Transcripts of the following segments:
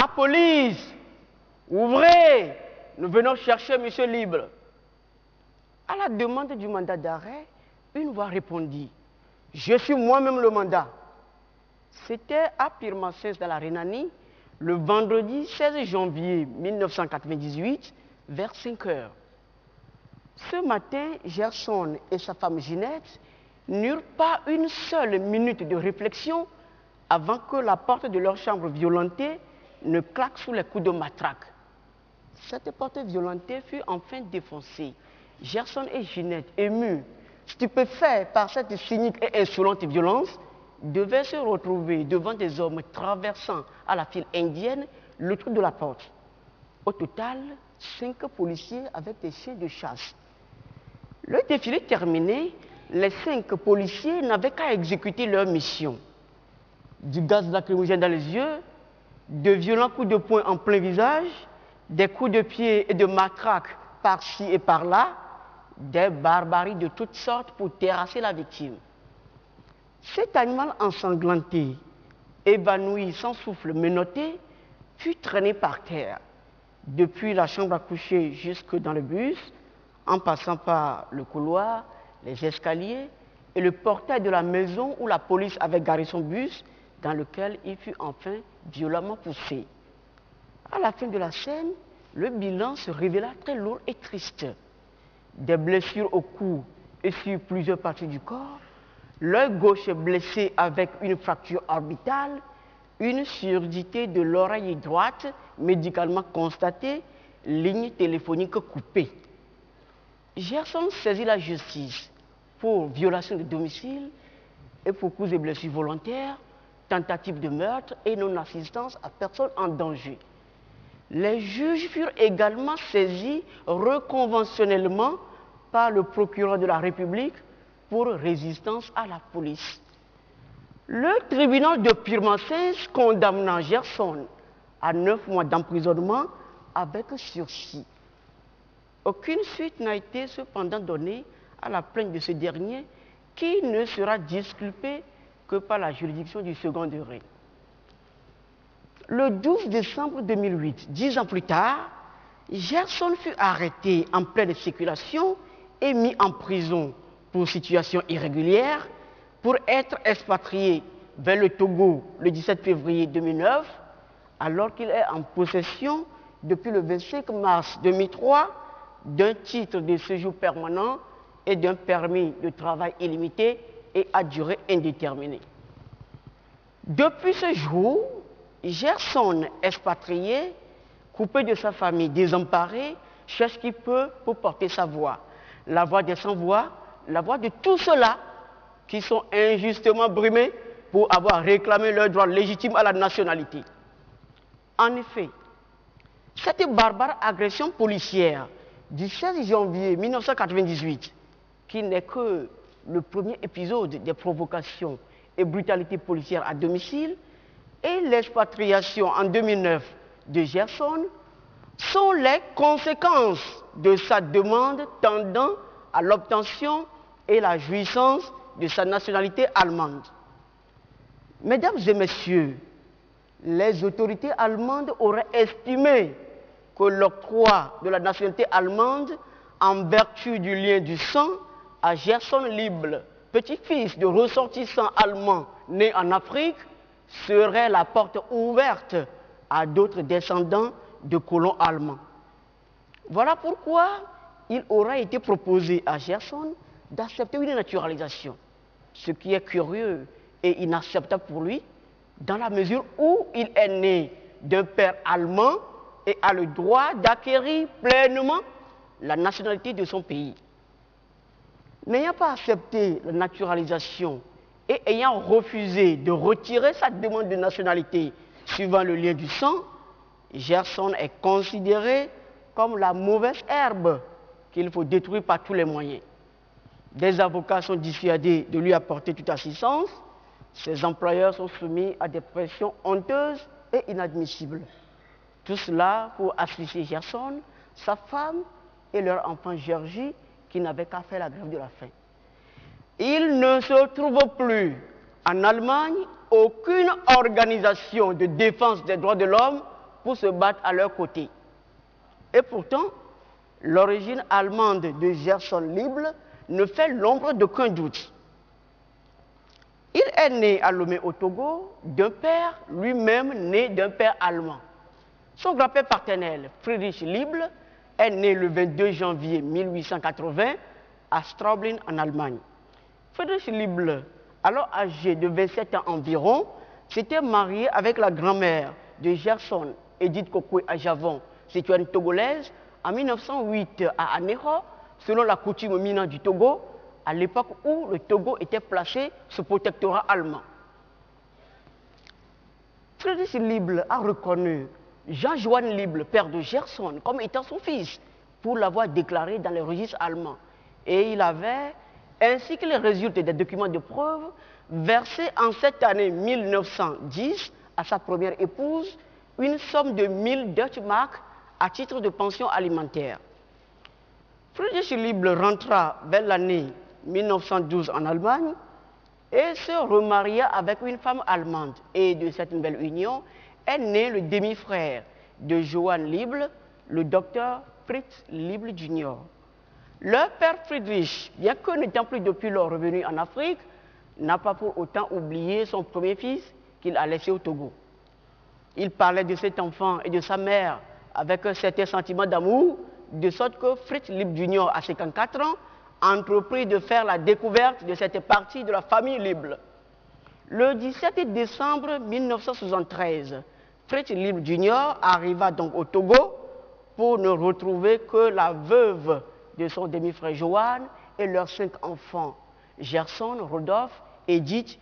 La police, ouvrez, nous venons chercher Monsieur Libre. À la demande du mandat d'arrêt, une voix répondit, je suis moi-même le mandat. C'était à Pirmasens dans la Rhénanie, le vendredi 16 janvier 1998, vers 5 heures. Ce matin, Gerson et sa femme Ginette n'eurent pas une seule minute de réflexion avant que la porte de leur chambre violentée ne claque sous les coups de matraque. Cette porte violentée fut enfin défoncée. Gerson et Ginette, émus, stupéfaits par cette cynique et insolente violence, devaient se retrouver devant des hommes traversant à la file indienne le trou de la porte. Au total, 5 policiers avec des chiens de chasse. Le défilé terminé, les 5 policiers n'avaient qu'à exécuter leur mission. Du gaz lacrymogène dans les yeux, de violents coups de poing en plein visage, des coups de pied et de matraque par-ci et par-là, des barbaries de toutes sortes pour terrasser la victime. Cet animal ensanglanté, évanoui, sans souffle, menotté, fut traîné par terre, depuis la chambre à coucher jusque dans le bus, en passant par le couloir, les escaliers et le portail de la maison où la police avait garé son bus, dans lequel il fut enfin violemment poussé. À la fin de la scène, le bilan se révéla très lourd et triste. Des blessures au cou et sur plusieurs parties du corps, l'œil gauche blessé avec une fracture orbitale, une surdité de l'oreille droite médicalement constatée, ligne téléphonique coupée. Gerson saisit la justice pour violation de domicile et pour coups et blessures volontaires, tentative de meurtre et non-assistance à personne en danger. Les juges furent également saisis reconventionnellement par le procureur de la République pour résistance à la police. Le tribunal de Pirmasens condamna Gerson à 9 mois d'emprisonnement avec sursis. Aucune suite n'a été cependant donnée à la plainte de ce dernier qui ne sera disculpé que par la juridiction du second degré. Le 12 décembre 2008, 10 ans plus tard, Gerson fut arrêté en pleine circulation et mis en prison pour situation irrégulière pour être expatrié vers le Togo le 17 février 2009, alors qu'il est en possession depuis le 25 mars 2003 d'un titre de séjour permanent et d'un permis de travail illimité et à durée indéterminée. Depuis ce jour, Gerson, expatrié, coupé de sa famille, désemparé, cherche ce qu'il peut pour porter sa voix. La voix des sans-voix, la voix de tous ceux-là qui sont injustement brimés pour avoir réclamé leur droit légitime à la nationalité. En effet, cette barbare agression policière du 16 janvier 1998, qui n'est que le premier épisode des provocations et brutalités policières à domicile, et l'expatriation en 2009 de Gerson sont les conséquences de sa demande tendant à l'obtention et la jouissance de sa nationalité allemande. Mesdames et messieurs, les autorités allemandes auraient estimé que l'octroi de la nationalité allemande en vertu du lien du sang à Gerson Libre, petit-fils de ressortissants allemands nés en Afrique, serait la porte ouverte à d'autres descendants de colons allemands. Voilà pourquoi il aura été proposé à Gerson d'accepter une naturalisation, ce qui est curieux et inacceptable pour lui, dans la mesure où il est né d'un père allemand et a le droit d'acquérir pleinement la nationalité de son pays. N'ayant pas accepté la naturalisation et ayant refusé de retirer sa demande de nationalité suivant le lien du sang, Gerson est considéré comme la mauvaise herbe qu'il faut détruire par tous les moyens. Des avocats sont dissuadés de lui apporter toute assistance. Ses employeurs sont soumis à des pressions honteuses et inadmissibles. Tout cela pour asphyxier Gerson, sa femme et leur enfant Georgie, qui n'avaient qu'à faire la grève de la faim. Il ne se trouve plus en Allemagne aucune organisation de défense des droits de l'homme pour se battre à leur côté. Et pourtant, l'origine allemande de Gerson Liebl ne fait l'ombre d'aucun doute. Il est né à Lomé au Togo d'un père lui-même né d'un père allemand. Son grand-père paternel, Friedrich Liebl, est né le 22 janvier 1880 à Straubing en Allemagne. Friedrich Liebl, alors âgé de 27 ans environ, s'était marié avec la grand-mère de Gerson, Edith Kokwe Ajavon, citoyenne togolaise, en 1908 à Anéro, selon la coutume minante du Togo, à l'époque où le Togo était placé sous protectorat allemand. Friedrich Liebl a reconnu Jean-Johann Liebl, père de Gerson, comme étant son fils, pour l'avoir déclaré dans les registres allemands. Et il avait, ainsi que les résultats des documents de preuve, versé en cette année 1910 à sa première épouse une somme de 1000 Deutschmark à titre de pension alimentaire. Friedrich Liebl rentra vers l'année 1912 en Allemagne et se remaria avec une femme allemande. Et de cette nouvelle union est né le demi-frère de Johann Liebl, le docteur Fritz Liebl Jr. Leur père Friedrich, bien que n'étant plus depuis lors revenu en Afrique, n'a pas pour autant oublié son premier fils qu'il a laissé au Togo. Il parlait de cet enfant et de sa mère avec un certain sentiment d'amour, de sorte que Fritz Liebl Jr., à 54 ans, entreprit de faire la découverte de cette partie de la famille Liebl. Le 17 décembre 1973, Fritz Liebl Jr. arriva donc au Togo pour ne retrouver que la veuve de son demi-frère Johann et leurs 5 enfants, Gerson, Rodolphe, Edith,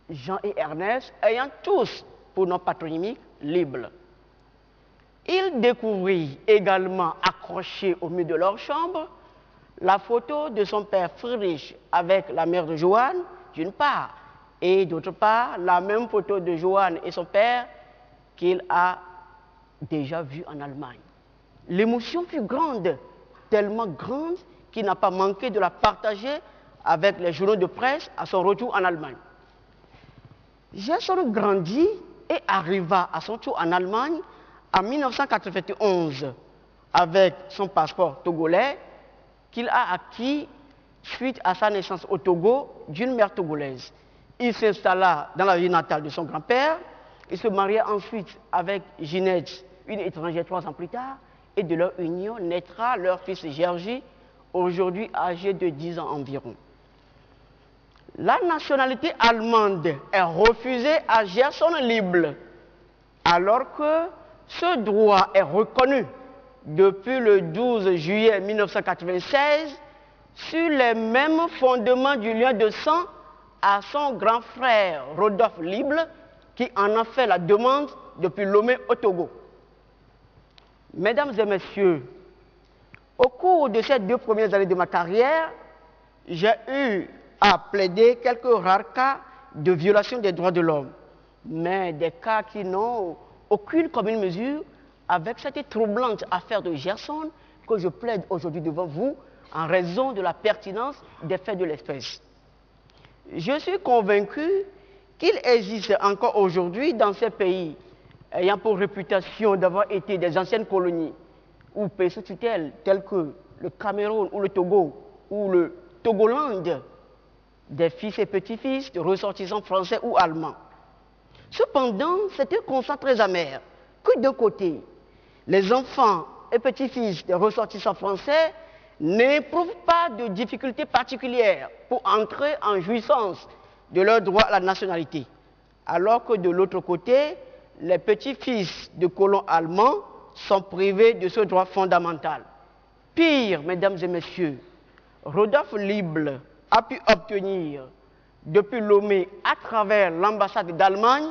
Jean et Ernest, ayant tous pour nom patronymique Liebl. Il découvrit également accroché au mur de leur chambre la photo de son père Friedrich avec la mère de Johann, d'une part, et d'autre part, la même photo de Johann et son père qu'il a déjà vue en Allemagne. L'émotion fut grande, tellement grande qu'il n'a pas manqué de la partager avec les journaux de presse à son retour en Allemagne. Gerson grandit et arriva à son tour en Allemagne en 1991 avec son passeport togolais qu'il a acquis suite à sa naissance au Togo d'une mère togolaise. Il s'installa dans la ville natale de son grand-père. Il se maria ensuite avec Ginette, une étrangère 3 ans plus tard, et de leur union naîtra leur fils Gergy, aujourd'hui âgé de 10 ans environ. La nationalité allemande est refusée à Gerson Liebl, alors que ce droit est reconnu depuis le 12 juillet 1996 sur les mêmes fondements du lien de sang à son grand frère Rodolphe Liebl, qui en a fait la demande depuis Lomé au Togo. Mesdames et messieurs, au cours de ces 2 premières années de ma carrière, j'ai eu à plaider quelques rares cas de violation des droits de l'homme, mais des cas qui n'ont aucune commune mesure avec cette troublante affaire de Gerson que je plaide aujourd'hui devant vous en raison de la pertinence des faits de l'espèce. Je suis convaincu qu'il existe encore aujourd'hui dans ces pays ayant pour réputation d'avoir été des anciennes colonies ou pays sous tutelle tels que le Cameroun ou le Togo ou le Togoland, des fils et petits-fils de ressortissants français ou allemands. Cependant, c'est un constat très amer que d'un côté, les enfants et petits-fils des ressortissants français n'éprouvent pas de difficultés particulières pour entrer en jouissance de leur droit à la nationalité, alors que de l'autre côté, les petits-fils de colons allemands sont privés de ce droit fondamental. Pire, mesdames et messieurs, Rodolphe Liebl a pu obtenir depuis Lomé, à travers l'ambassade d'Allemagne,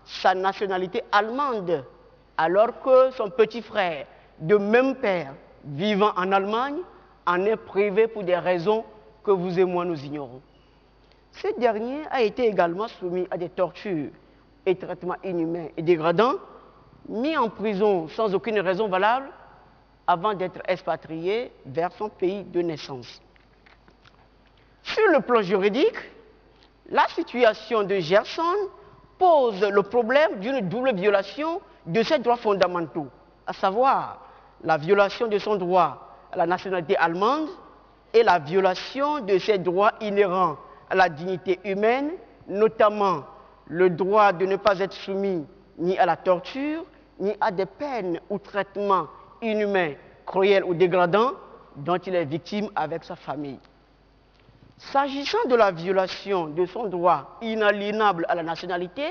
sa nationalité allemande, alors que son petit frère, de même père, vivant en Allemagne, en est privé pour des raisons que vous et moi nous ignorons. Ce dernier a été également soumis à des tortures et traitements inhumains et dégradants, mis en prison sans aucune raison valable, avant d'être expatrié vers son pays de naissance. Sur le plan juridique, la situation de Gerson pose le problème d'une double violation de ses droits fondamentaux, à savoir la violation de son droit à la nationalité allemande et la violation de ses droits inhérents à la dignité humaine, notamment le droit de ne pas être soumis ni à la torture, ni à des peines ou traitements inhumains, cruels ou dégradants dont il est victime avec sa famille. S'agissant de la violation de son droit inaliénable à la nationalité,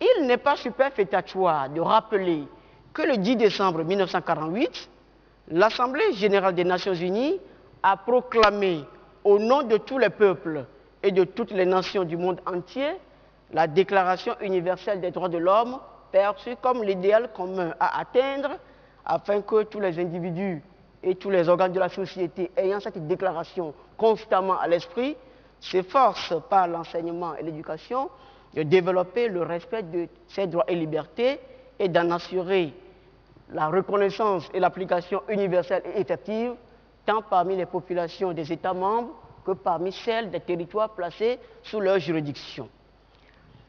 il n'est pas superfétatoire de rappeler que le 10 décembre 1948, l'Assemblée générale des Nations unies a proclamé au nom de tous les peuples et de toutes les nations du monde entier la Déclaration universelle des droits de l'homme perçue comme l'idéal commun à atteindre afin que tous les individus et tous les organes de la société ayant cette déclaration constamment à l'esprit s'efforcent par l'enseignement et l'éducation de développer le respect de ces droits et libertés et d'en assurer la reconnaissance et l'application universelle et effective tant parmi les populations des États membres que parmi celles des territoires placés sous leur juridiction.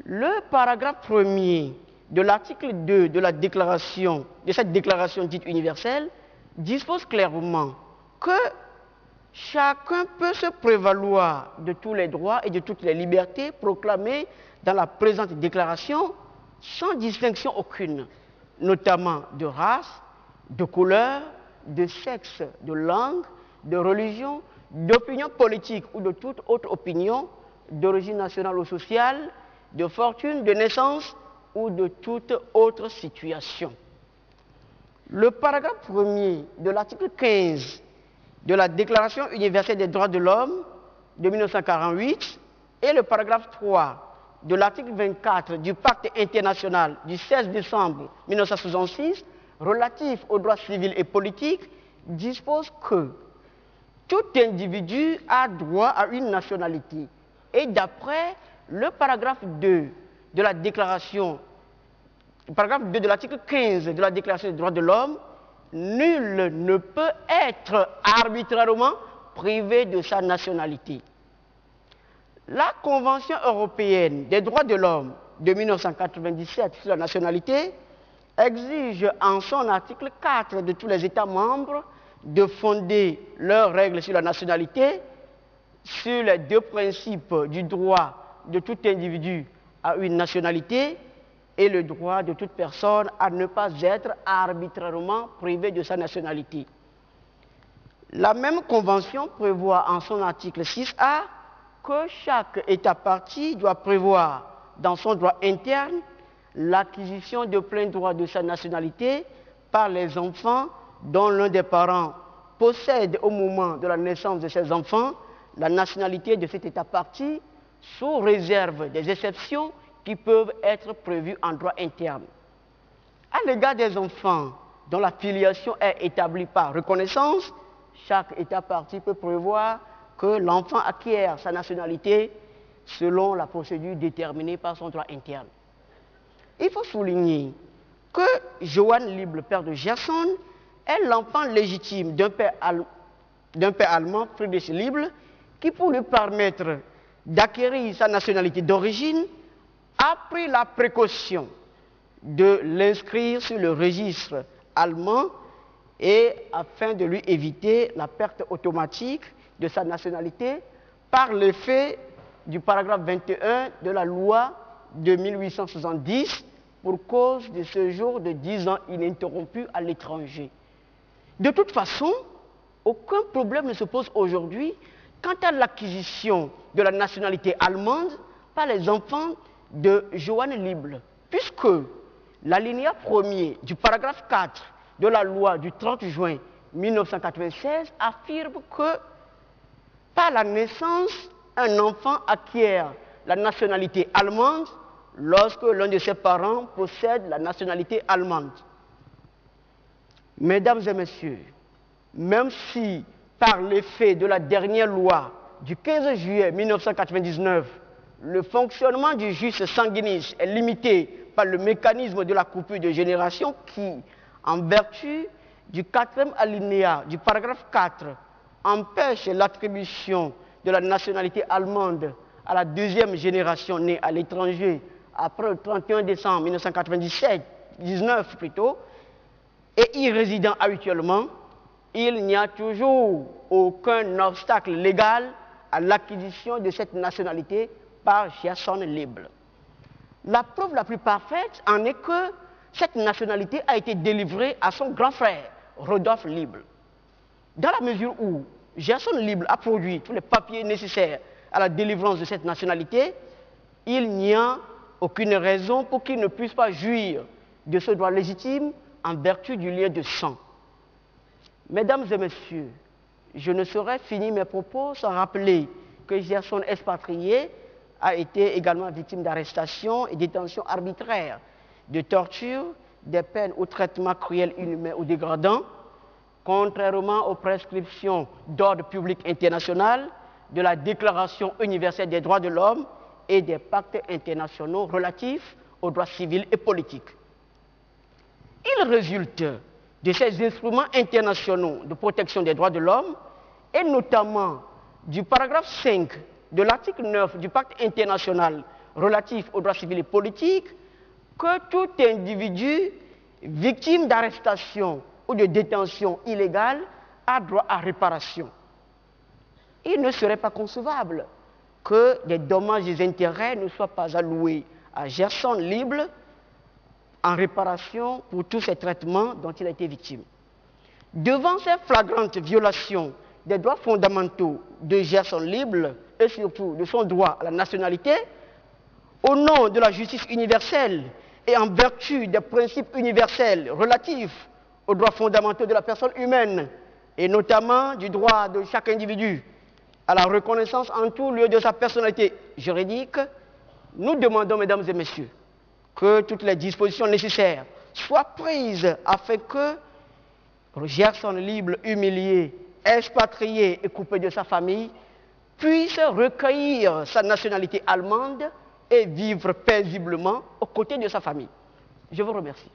Le paragraphe 1er de l'article 2 de cette déclaration dite universelle dispose clairement que chacun peut se prévaloir de tous les droits et de toutes les libertés proclamés dans la présente déclaration sans distinction aucune, notamment de race, de couleur, de sexe, de langue, de religion, d'opinion politique ou de toute autre opinion, d'origine nationale ou sociale, de fortune, de naissance ou de toute autre situation. Le paragraphe 1er de l'article 15 de la Déclaration universelle des droits de l'homme de 1948 et le paragraphe 3 de l'article 24 du Pacte international du 16 décembre 1966 relatif aux droits civils et politiques disposent que tout individu a droit à une nationalité. Et d'après le paragraphe 2 de la Déclaration, le paragraphe 2 de l'article 15 de la Déclaration des droits de l'homme, nul ne peut être arbitrairement privé de sa nationalité. La Convention européenne des droits de l'homme de 1997 sur la nationalité exige en son article 4 de tous les États membres de fonder leurs règles sur la nationalité sur les deux principes du droit de tout individu à une nationalité et le droit de toute personne à ne pas être arbitrairement privé de sa nationalité. La même convention prévoit en son article 6A que chaque État partie doit prévoir dans son droit interne l'acquisition de plein droit de sa nationalité par les enfants dont l'un des parents possède au moment de la naissance de ses enfants la nationalité de cet État partie sous réserve des exceptions qui peuvent être prévues en droit interne. À l'égard des enfants dont la filiation est établie par reconnaissance, chaque État partie peut prévoir que l'enfant acquiert sa nationalité selon la procédure déterminée par son droit interne. Il faut souligner que Johann Liebl, père de Gerson, est l'enfant légitime d'un père allemand, Friedrich Liebl, qui, pour lui permettre d'acquérir sa nationalité d'origine, a pris la précaution de l'inscrire sur le registre allemand et afin de lui éviter la perte automatique de sa nationalité par l'effet du paragraphe 21 de la loi de 1870 pour cause de séjour de 10 ans ininterrompu à l'étranger. De toute façon, aucun problème ne se pose aujourd'hui quant à l'acquisition de la nationalité allemande par les enfants de Johann Liebl, puisque l'alinéa 1er du paragraphe 4 de la loi du 30 juin 1996 affirme que par la naissance, un enfant acquiert la nationalité allemande lorsque l'un de ses parents possède la nationalité allemande. Mesdames et messieurs, même si par l'effet de la dernière loi du 15 juillet 1999, le fonctionnement du jus sanguinis est limité par le mécanisme de la coupure de génération qui, en vertu du 4e alinéa du paragraphe 4, empêche l'attribution de la nationalité allemande à la deuxième génération née à l'étranger après le 31 décembre 1997 19 plutôt, et y résidant habituellement, il n'y a toujours aucun obstacle légal à l'acquisition de cette nationalité par Gerson Lible. La preuve la plus parfaite en est que cette nationalité a été délivrée à son grand frère, Rodolphe Lible. Dans la mesure où Gerson Lible a produit tous les papiers nécessaires à la délivrance de cette nationalité, il n'y a aucune raison pour qu'il ne puisse pas jouir de ce droit légitime en vertu du lien de sang. Mesdames et messieurs, je ne saurais finir mes propos sans rappeler que Gerson expatrié a été également victime d'arrestations et détentions arbitraires, de tortures, des peines ou traitements cruels, inhumains ou dégradants, contrairement aux prescriptions d'ordre public international, de la Déclaration universelle des droits de l'homme et des pactes internationaux relatifs aux droits civils et politiques. Il résulte de ces instruments internationaux de protection des droits de l'homme et notamment du paragraphe 5 de l'article 9 du pacte international relatif aux droits civils et politiques que tout individu victime d'arrestation ou de détention illégale a droit à réparation. Il ne serait pas concevable que des dommages et intérêts ne soient pas alloués à Gerson Lible en réparation pour tous ces traitements dont il a été victime. Devant ces flagrantes violations des droits fondamentaux de Gerson Lible et surtout de son droit à la nationalité, au nom de la justice universelle et en vertu des principes universels relatifs aux droits fondamentaux de la personne humaine et notamment du droit de chaque individu à la reconnaissance en tout lieu de sa personnalité juridique, nous demandons, mesdames et messieurs, que toutes les dispositions nécessaires soient prises afin que Gerson Lible, humilié, expatrié et coupé de sa famille, puisse recueillir sa nationalité allemande et vivre paisiblement aux côtés de sa famille. Je vous remercie.